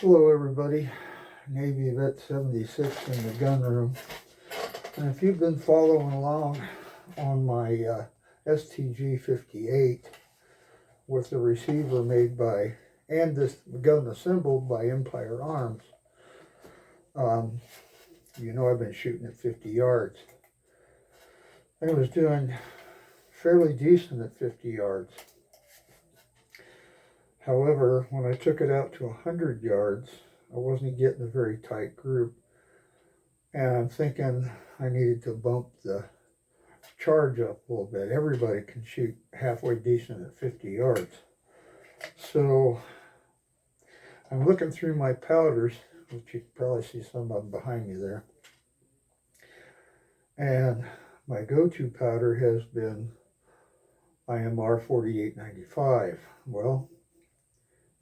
Hello everybody, Navy Vet 76 in the gun room. And if you've been following along on my STG58 with the receiver made by, and this gun assembled by Empire Arms, you know I've been shooting at 50 yards. I was doing fairly decent at 50 yards. However, when I took it out to 100 yards, I wasn't getting a very tight group. And I'm thinking I needed to bump the charge up a little bit. Everybody can shoot halfway decent at 50 yards. So I'm looking through my powders, which you can probably see some of them behind me there. And my go-to powder has been IMR 4895. Well,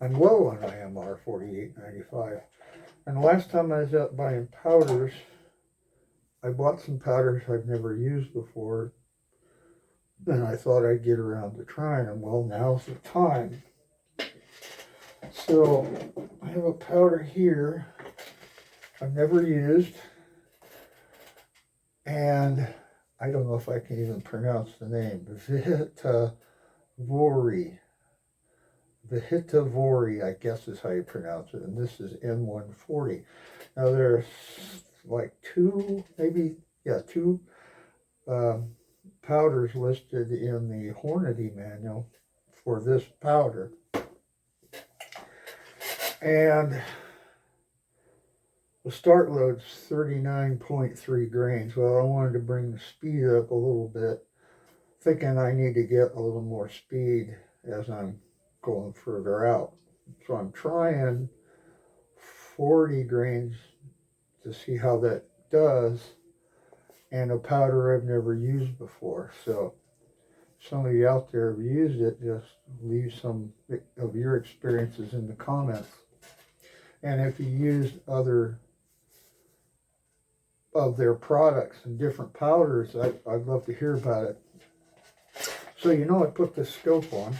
I'm low on IMR 4895. And the last time I was out buying powders, I bought some powders I've never used before. And I thought I'd get around to trying them. Well, now's the time. So I have a powder here I've never used. And I don't know if I can even pronounce the name. Vihitavori, I guess is how you pronounce it, and this is N140. Now there's like two powders listed in the Hornady manual for this powder, and the start load's 39.3 grains. Well, I wanted to bring the speed up a little bit, thinking I need to get a little more speed as I'm going further out. So I'm trying 40 grains to see how that does, and a powder I've never used before. So some of you out there have used it, just leave some of your experiences in the comments. And if you used other of their products and different powders, I'd love to hear about it. So I put this scope on.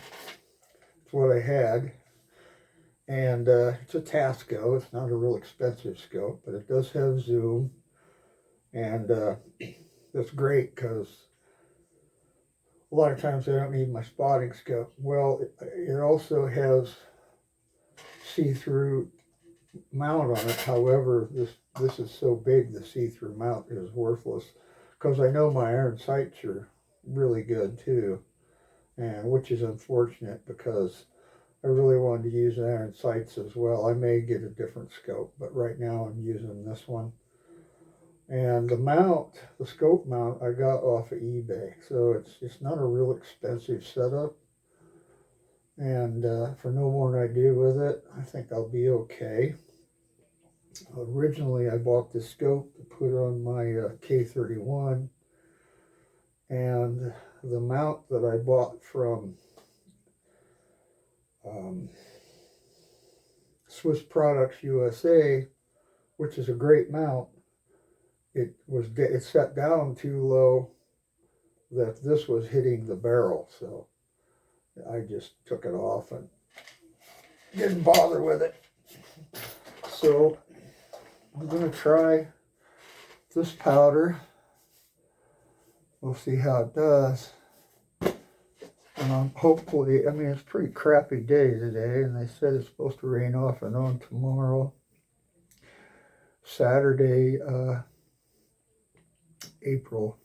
It's what I had, and it's a Tasco. It's not a real expensive scope, but it does have zoom, and that's great because a lot of times I don't need my spotting scope. Well, it also has see-through mount on it. However, this is so big, the see-through mount is worthless, because I know my iron sights are really good too. And which is unfortunate because I really wanted to use iron sights as well. I may get a different scope, but right now I'm using this one. And the mount, the scope mount, I got off of eBay. So it's not a real expensive setup. And for no more than I do with it, I think I'll be okay. Originally, I bought this scope to put on my K31. And the mount that I bought from Swiss Products USA, which is a great mount, it set down too low that this was hitting the barrel, so I just took it off and didn't bother with it. So I'm going to try this powder. We'll see how it does. Hopefully, I mean, it's a pretty crappy day today, and they said it's supposed to rain off and on tomorrow. Saturday, April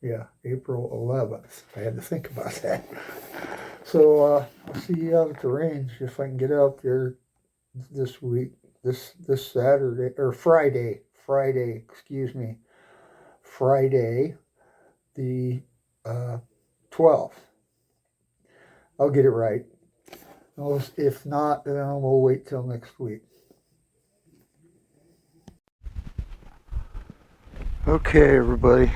11th. I had to think about that. So I'll see you out at the range if I can get out there this week, this Saturday, or Friday, excuse me, Friday the 12th. I'll get it right. If not, then we'll wait till next week. Okay, everybody.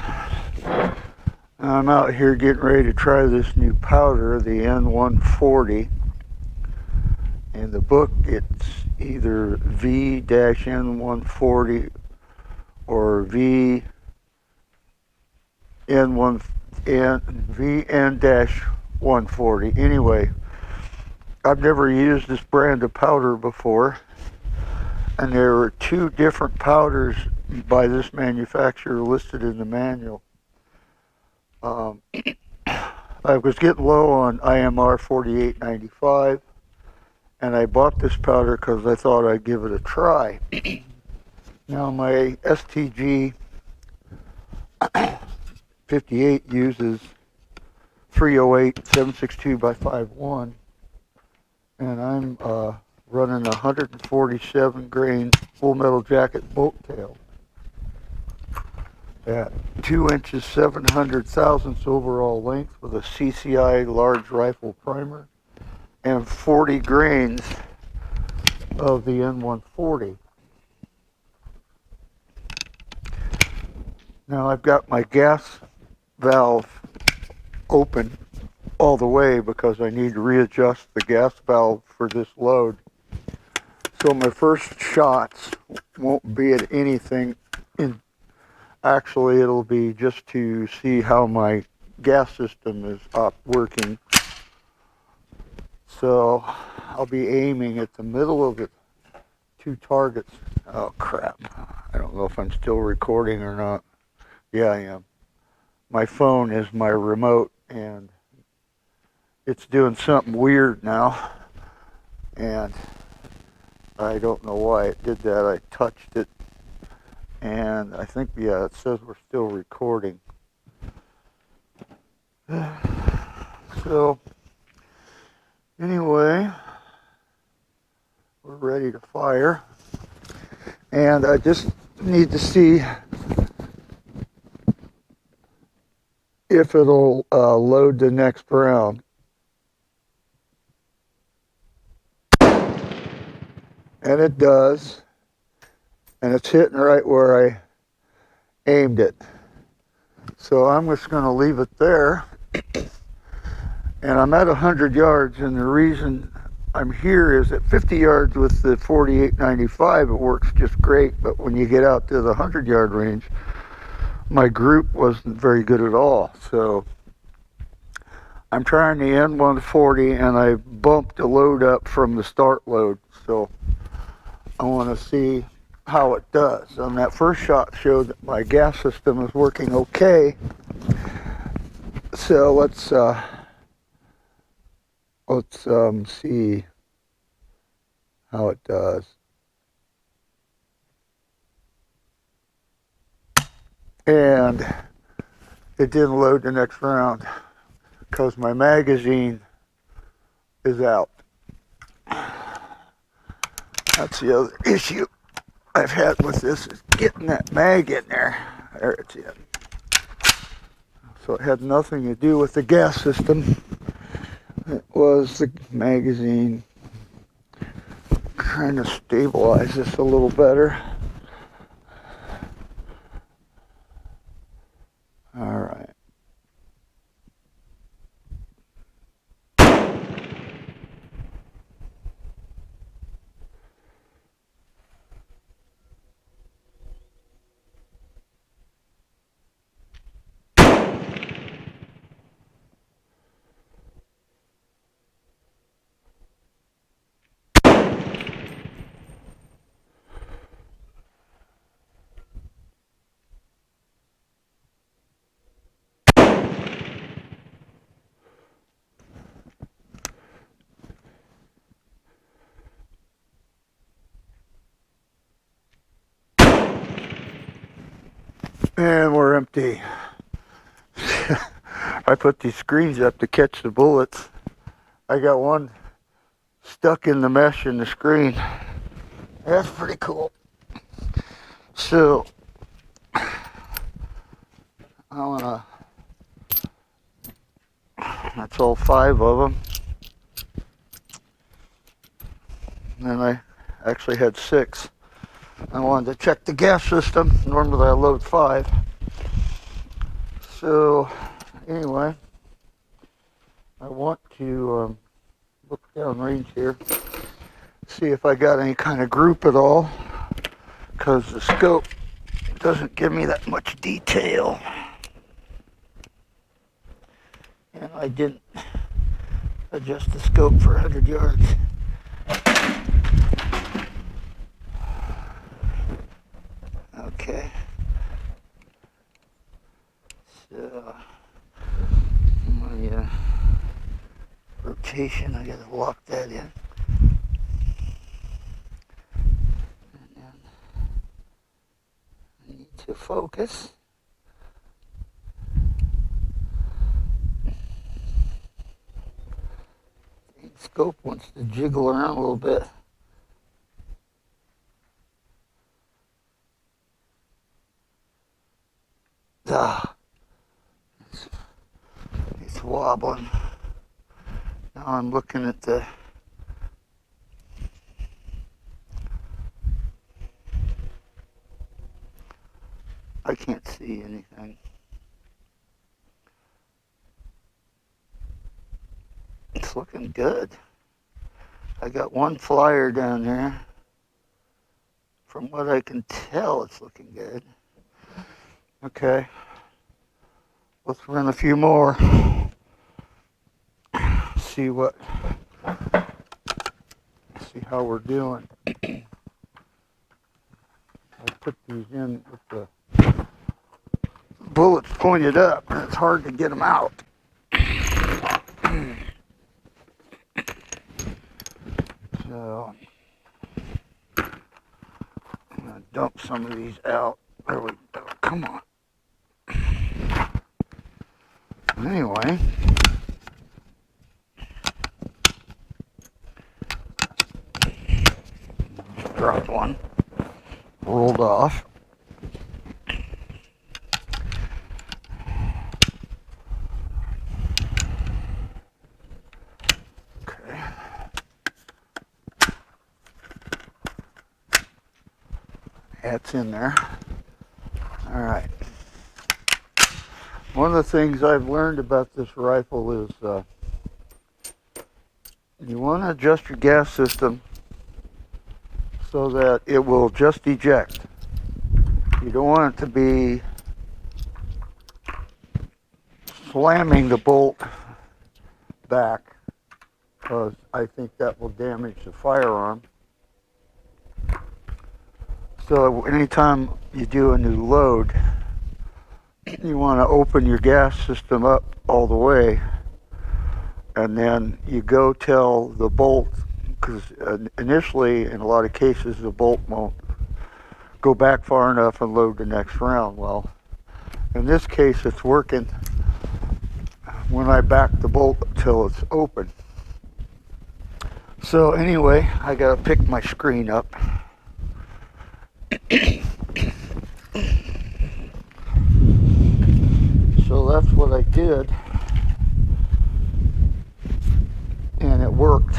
I'm out here getting ready to try this new powder, the N140. In the book, it's either V-N140 or VN-140. Anyway, I've never used this brand of powder before, and there were two different powders by this manufacturer listed in the manual. I was getting low on IMR 4895, and I bought this powder because I thought I'd give it a try. Now my STG 58 uses 308 762 by 51, and I'm running 147 grain full metal jacket bolt tail at 2 inches 700 thousandths overall length with a CCI large rifle primer and 40 grains of the N140. Now I've got my gas valve open all the way because I need to readjust the gas valve for this load. So my first shots won't be at anything in. Actually, it'll be just to see how my gas system is working. So I'll be aiming at the middle of the two targets. Oh crap. I don't know if I'm still recording or not. Yeah, I am. My phone is my remote and it's doing something weird now. And I don't know why it did that. I touched it. And I think, yeah, it says we're still recording. So, anyway, we're ready to fire. And I just need to see if it'll load the next round. And it does. And it's hitting right where I aimed it. So I'm just going to leave it there. And I'm at 100 yards, and the reason I'm here is at 50 yards with the 4895, it works just great. But when you get out to the 100-yard range, my group wasn't very good at all. So I'm trying the N140, and I bumped the load up from the start load. So I want to see how it does. And that first shot showed that my gas system is working okay. So let's see how it does. And it didn't load the next round because my magazine is out. That's the other issue I've had with this, is getting that mag in there. There it's in. So it had nothing to do with the gas system. It was the magazine. Trying to stabilize this a little better. All right. And we're empty. I put these screens up to catch the bullets. I got one stuck in the mesh in the screen. That's pretty cool. So I wanna, that's all 5 of them. And I actually had 6. I wanted to check the gas system. Normally I load 5. So anyway, I want to look down range here, see if I got any kind of group at all, because the scope doesn't give me that much detail. And I didn't adjust the scope for 100 yards. Okay. So, my rotation, I gotta lock that in. And then I need to focus. The scope wants to jiggle around a little bit. It's wobbling. Now I'm looking at the I can't see anything. It's looking good. I got one flyer down there. From what I can tell, it's looking good. Okay. Let's run a few more. See how we're doing. I put these in with the bullets pointed up, and it's hard to get them out. So I'm gonna dump some of these out. There we go. Come on. Anyway, just dropped one. Rolled off. Okay. That's in there. All right. One of the things I've learned about this rifle is you want to adjust your gas system so that it will just eject. You don't want it to be slamming the bolt back, because I think that will damage the firearm. So anytime you do a new load, you want to open your gas system up all the way, and then you go till the bolt, because initially in a lot of cases the bolt won't go back far enough and load the next round. Well, in this case it's working when I back the bolt till it's open. So anyway, I gotta pick my screen up. So that's what I did, and it worked.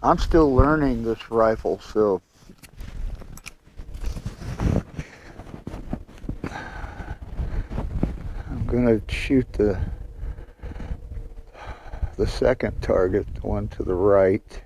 I'm still learning this rifle, so I'm gonna shoot the second target, the one to the right.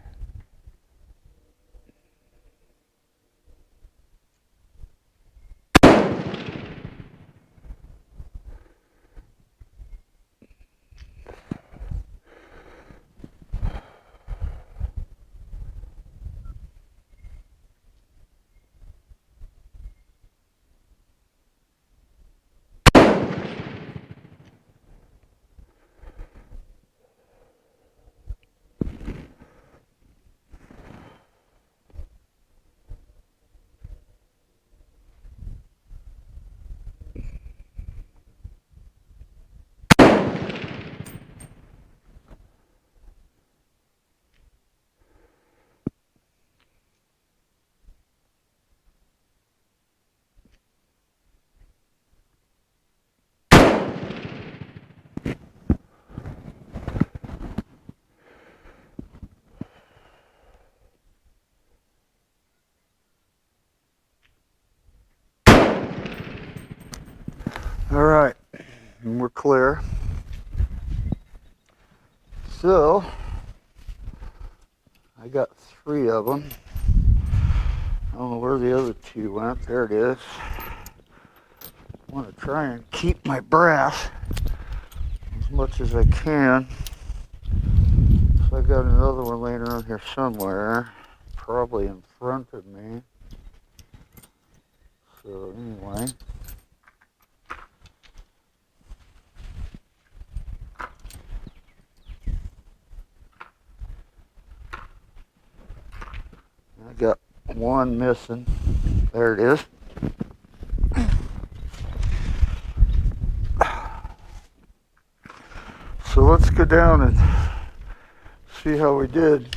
All right, and we're clear. So I got 3 of them. I don't know where the other 2 went. There it is. I want to try and keep my breath much as I can. So I got another one laying around here somewhere, probably in front of me. So anyway, I got one missing. There it is. So let's go down and see how we did.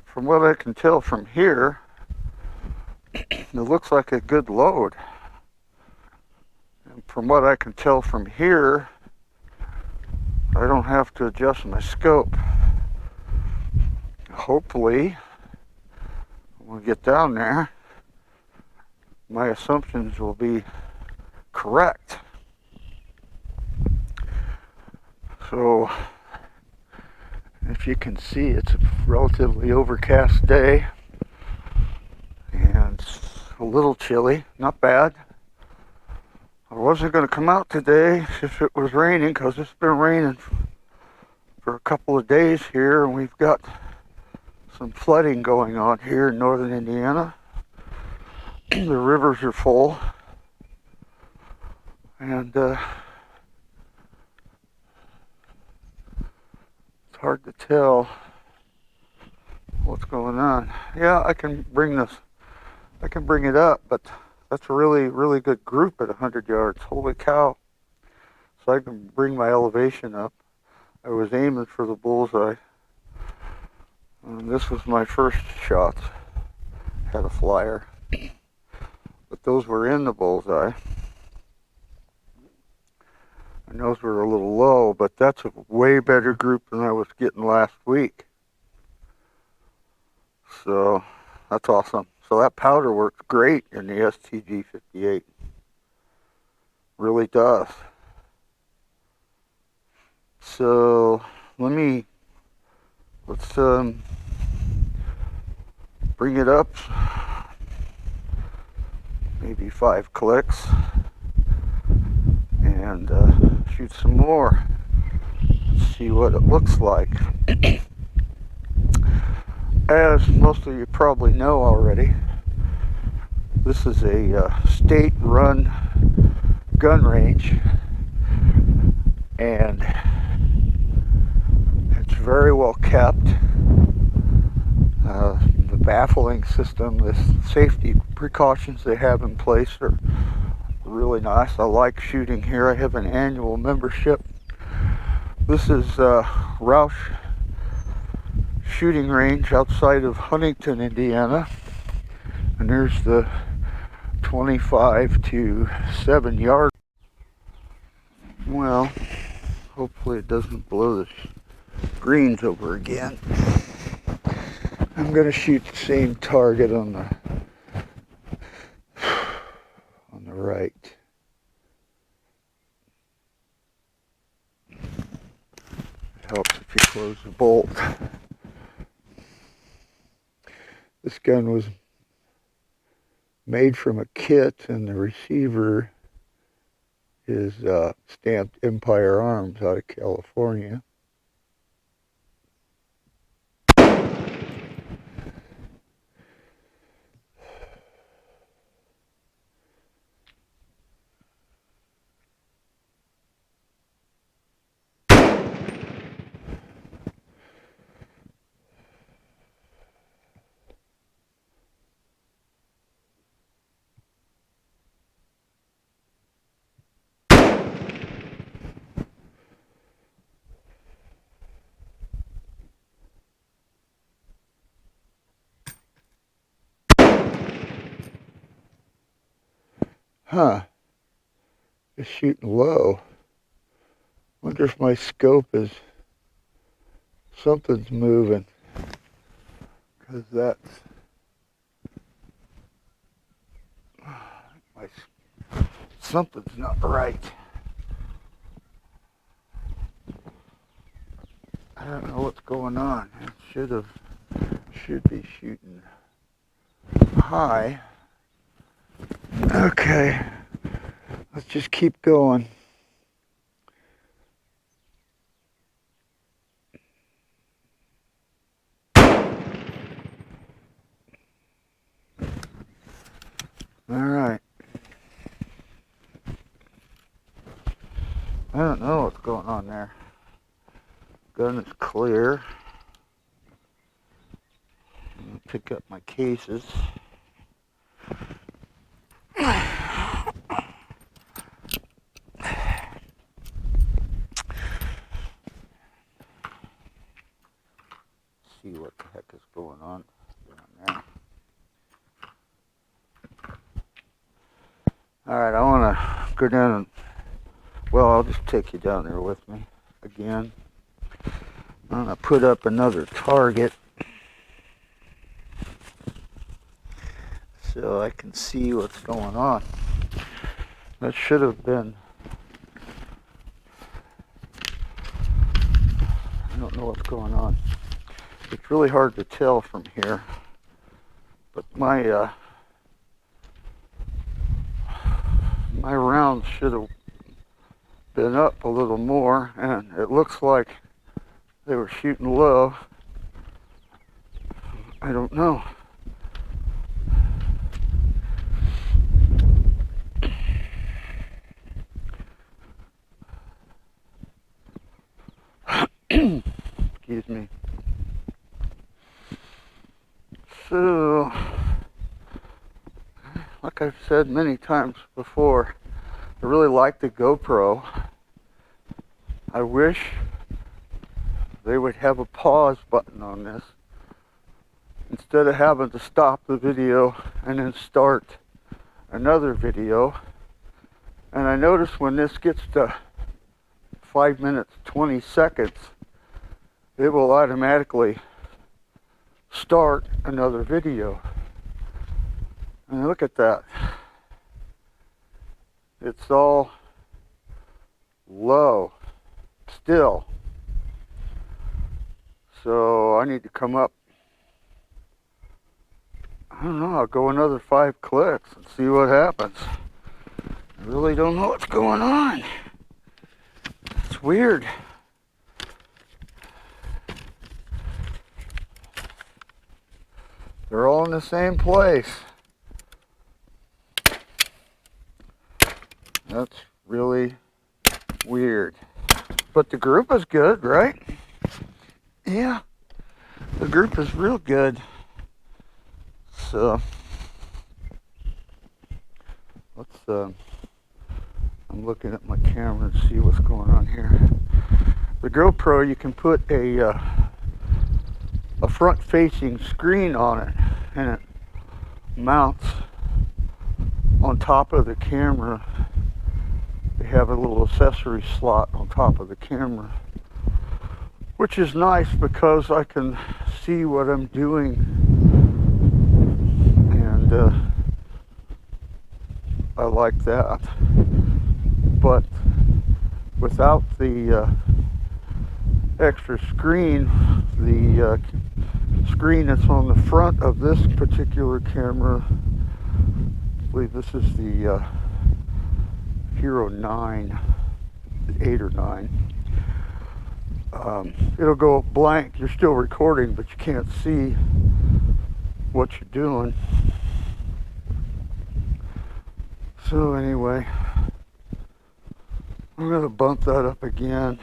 From what I can tell from here, it looks like a good load. And from what I can tell from here, I don't have to adjust my scope. Hopefully, when we get down there, my assumptions will be correct. So, if you can see, it's a relatively overcast day and a little chilly, not bad. I wasn't going to come out today if it was raining, because it's been raining for a couple of days here, and we've got some flooding going on here in northern Indiana. The rivers are full, and it's hard to tell what's going on. Yeah, I can bring it up, but that's a really, really good group at 100 yards. Holy cow. So I can bring my elevation up. I was aiming for the bullseye. And this was my first shot. Had a flyer. But those were in the bullseye. And those were a little low, but that's a way better group than I was getting last week. So that's awesome. So that powder works great in the STG58. Really does. So let's bring it up. Maybe 5 clicks. And shoot some more. See what it looks like. As most of you probably know already, this is a state-run gun range, and it's very well kept. The baffling system, the safety precautions they have in place are really nice. I like shooting here. I have an annual membership. This is Roush shooting range outside of Huntington, Indiana, and there's the 25 to 7 yard. Well, hopefully it doesn't blow the greens over again. I'm going to shoot the same target on the right. It helps if you close the bolt. This gun was made from a kit, and the receiver is stamped Empire Arms out of California. Just shooting low. Wonder if my scope is, something's moving, because that's something's not right. I don't know what's going on. It should be shooting high. Okay, let's just keep going. All right. I don't know what's going on there. Gun is clear. I'm gonna pick up my cases. See what the heck is going on down there. All right, I want to go down and, well, I'll just take you down there with me again. I'm going to put up another target so I can see what's going on. That should have been, I don't know what's going on. It's really hard to tell from here, but my rounds should have been up a little more, and it looks like they were shooting low. I don't know. Excuse me. So, like I've said many times before, I really like the GoPro. I wish they would have a pause button on this instead of having to stop the video and then start another video. And I notice when this gets to 5 minutes 20 seconds, it will automatically start another video. And look at that. It's all low still. So I need to come up, I don't know, I'll go another 5 clicks and see what happens. I really don't know what's going on. It's weird. They're all in the same place. That's really weird. But the group is good, right? Yeah, the group is real good. So, let's, I'm looking at my camera and see what's going on here. The GoPro, you can put a front-facing screen on it, and it mounts on top of the camera. They have a little accessory slot on top of the camera, which is nice because I can see what I'm doing, and I like that. But without the extra screen, the screen that's on the front of this particular camera, I believe this is the Hero 9, 8 or 9. It'll go blank. You're still recording, but you can't see what you're doing. So anyway, I'm going to bump that up again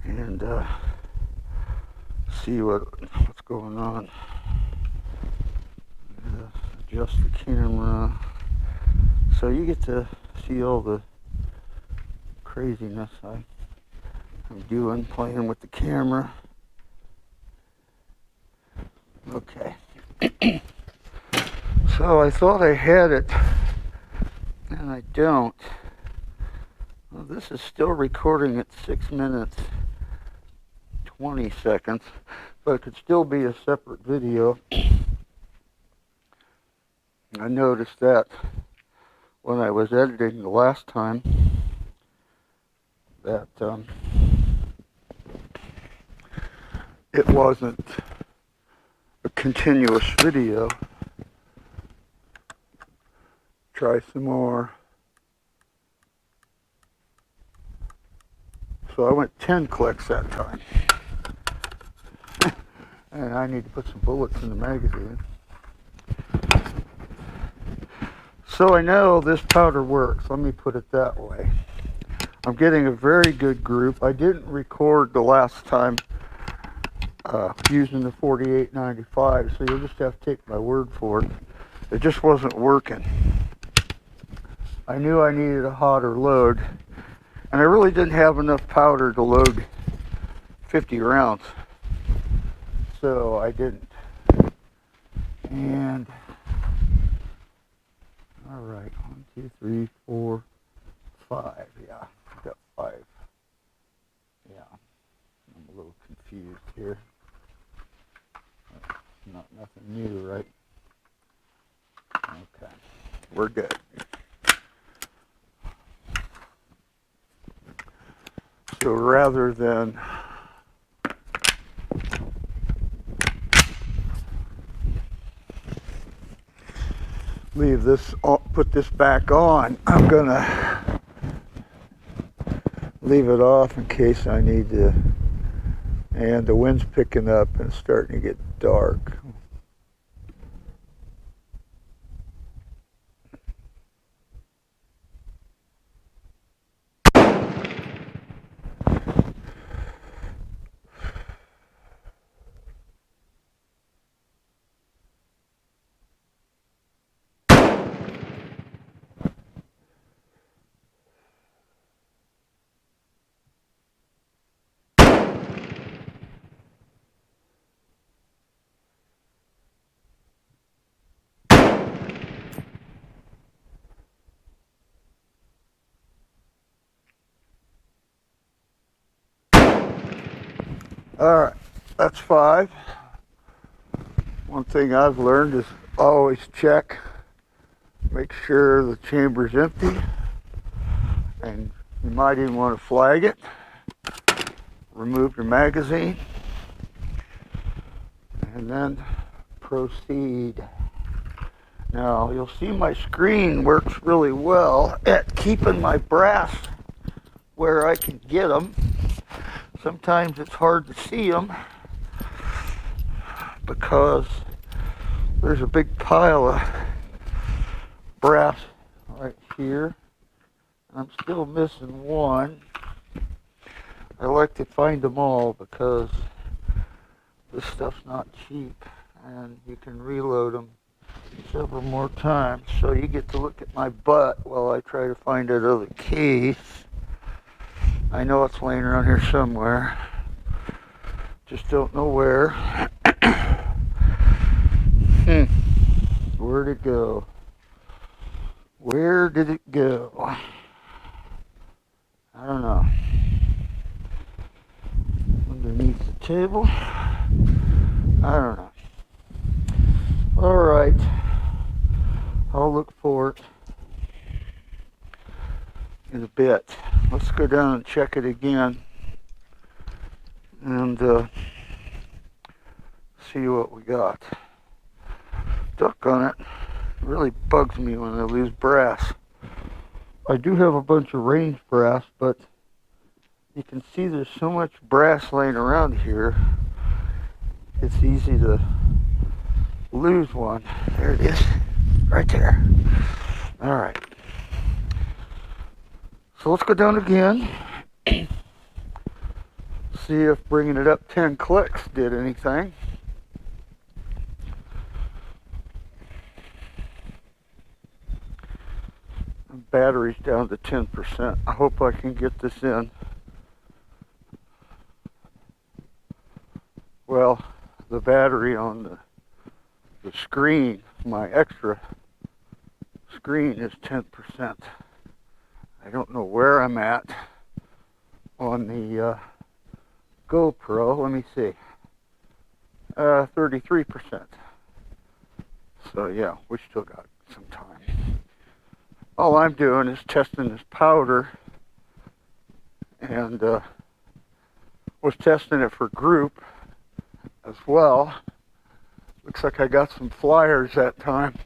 and see what's going on. Adjust the camera so you get to see all the craziness I'm doing, playing with the camera. Okay. So I thought I had it, and I don't. Well, this is still recording at 6 minutes 20 seconds, but it could still be a separate video. I noticed that when I was editing the last time, that it wasn't a continuous video. try some more. So I went 10 clicks that time. And I need to put some bullets in the magazine. So I know this powder works. Let me put it that way. I'm getting a very good group. I didn't record the last time using the 4895, so you'll just have to take my word for it. It just wasn't working. I knew I needed a hotter load, and I really didn't have enough powder to load 50 rounds, so I didn't. And all right, 1, 2, 3, 4, 5. Yeah, I got 5. Yeah, I'm a little confused here. Nothing new, right? Okay, we're good. So rather than leave this, put this back on, I'm gonna leave it off in case I need to. And the wind's picking up and it's starting to get dark. All right, that's 5. One thing I've learned is always check, make sure the chamber's empty, and you might even want to flag it. Remove your magazine, and then proceed. Now you'll see my screen works really well at keeping my brass where I can get them. Sometimes it's hard to see them because there's a big pile of brass right here. I'm still missing one. I like to find them all because this stuff's not cheap and you can reload them several more times. So you get to look at my butt while I try to find that other case. I know it's laying around here somewhere. Just don't know where. Where'd it go? Where did it go? I don't know. Underneath the table? I don't know. Alright. I'll look for it in a bit. Let's go down and check it again and see what we got. Duck on it. It really bugs me when I lose brass. I do have a bunch of range brass, but you can see there's so much brass laying around here, it's easy to lose one. There it is, right there. All right. So let's go down again. See if bringing it up 10 clicks did anything. Battery's down to 10%. I hope I can get this in. Well, the battery on the screen, my extra screen, is 10%. I don't know where I'm at on the GoPro. Let me see. 33%. So yeah, we still got some time. All I'm doing is testing this powder, and was testing it for group as well. Looks like I got some flyers that time.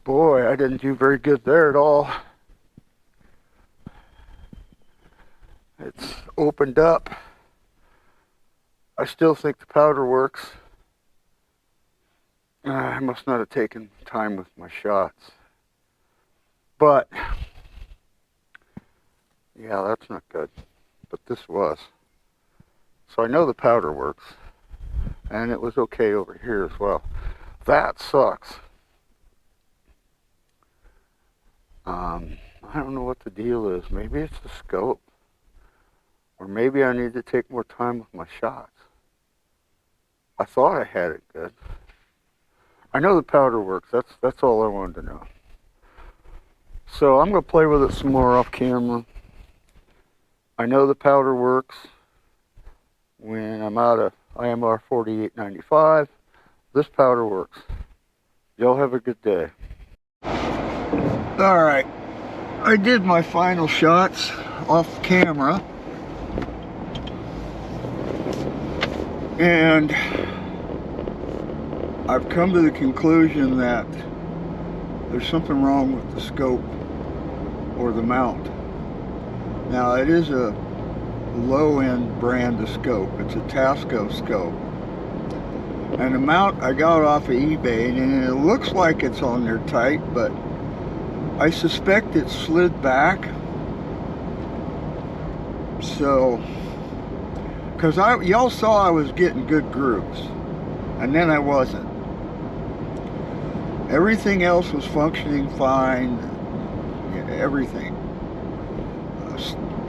Boy, I didn't do very good there at all. It's opened up. I still think the powder works. I must not have taken time with my shots. But, yeah, that's not good. But this was. So I know the powder works. And it was okay over here as well. That sucks. I don't know what the deal is. Maybe it's the scope. Or maybe I need to take more time with my shots. I thought I had it good. I know the powder works. That's all I wanted to know. So I'm going to play with it some more off camera. I know the powder works when I'm out of IMR 4895. This powder works. Y'all have a good day. Alright, I did my final shots off camera. And I've come to the conclusion that there's something wrong with the scope or the mount. Now it is a low-end brand of scope. It's a Tasco scope. And the mount I got off of eBay, and it looks like it's on there tight, but I suspect it slid back. So, because y'all saw I was getting good grooves, and then I wasn't. Everything else was functioning fine. Yeah, everything.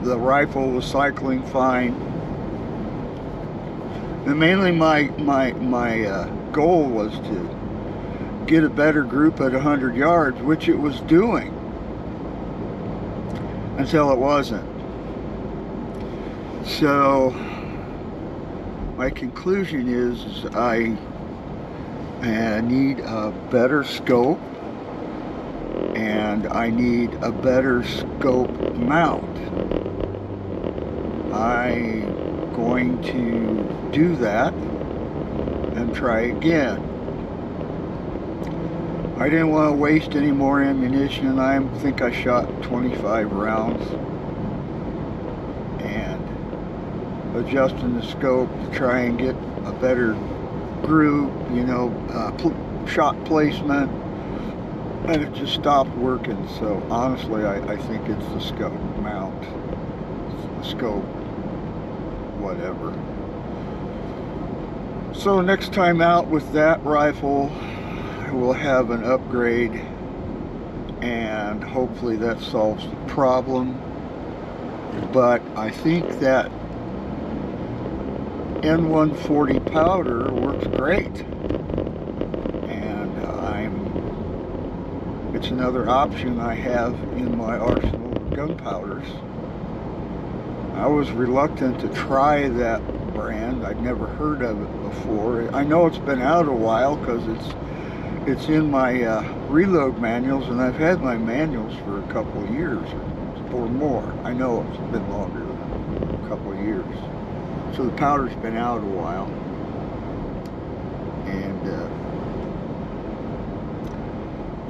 The rifle was cycling fine. And mainly my goal was to get a better group at 100 yards, which it was doing until it wasn't. So my conclusion is I need a better scope, and I need a better scope mount. I'm going to do that and try again. I didn't want to waste any more ammunition. I think I shot 25 rounds, and adjusting the scope to try and get a better groove, you know, shot placement, and it just stopped working. So honestly, I think it's the scope mount, the scope, whatever. So next time out with that rifle, we'll have an upgrade, and hopefully that solves the problem. But I think that N140 powder works great, and it's another option I have in my arsenal of gunpowders. I was reluctant to try that brand. I'd never heard of it before. I know it's been out a while because it's in my reload manuals, and I've had my manuals for a couple of years or more. I know it's been longer than a couple of years. So the powder's been out a while, and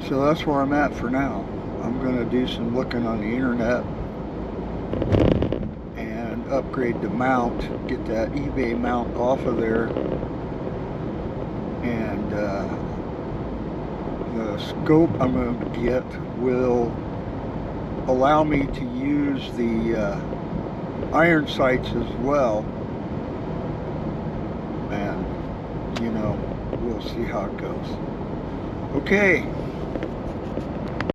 so that's where I'm at for now. I'm going to do some looking on the internet and upgrade the mount, get that eBay mount off of there, and the scope I'm going to get will allow me to use the iron sights as well. And, you know, we'll see how it goes. Okay.